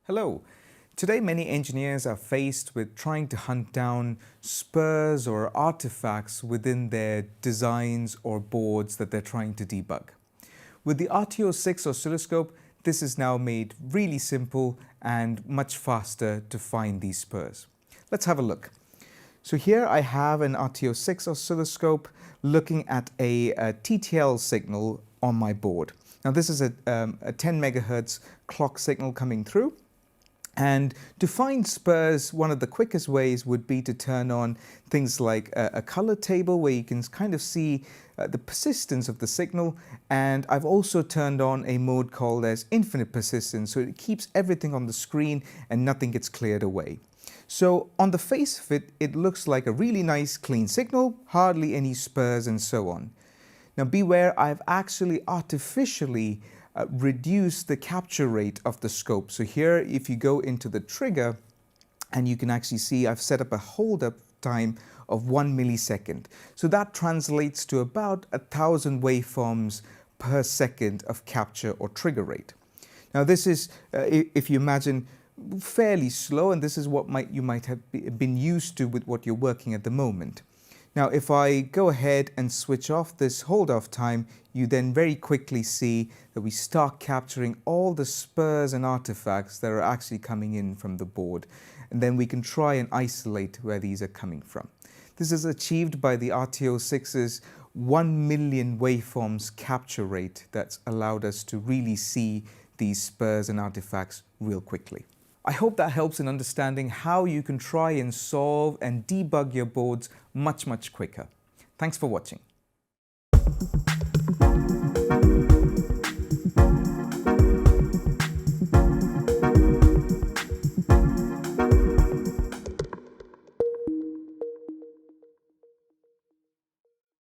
Hello. Today many engineers are faced with trying to hunt down spurs or artifacts within their designs or boards that they're trying to debug. With the RTO6 oscilloscope, this is now made really simple and much faster to find these spurs. Let's have a look. So here I have an RTO6 oscilloscope looking at a TTL signal on my board. Now this is a 10 megahertz clock signal coming through. And to find spurs, one of the quickest ways would be to turn on things like a color table where you can kind of see the persistence of the signal. And I've also turned on a mode called as infinite persistence, so it keeps everything on the screen and nothing gets cleared away. So on the face of it, it looks like a really nice clean signal, hardly any spurs and so on. Now beware, I've actually artificially reduce the capture rate of the scope. So here, if you go into the trigger, and you can actually see I've set up a hold up time of 1 millisecond. So that translates to about 1,000 waveforms per second of capture or trigger rate. Now this is, if you imagine, fairly slow, and this is what you might have been used to with what you're working at the moment. Now, if I go ahead and switch off this hold off time, you then very quickly see that we start capturing all the spurs and artifacts that are actually coming in from the board. And then we can try and isolate where these are coming from. This is achieved by the RTO6's 1 million waveforms capture rate that's allowed us to really see these spurs and artifacts real quickly. I hope that helps in understanding how you can try and solve and debug your boards much quicker. Thanks for watching.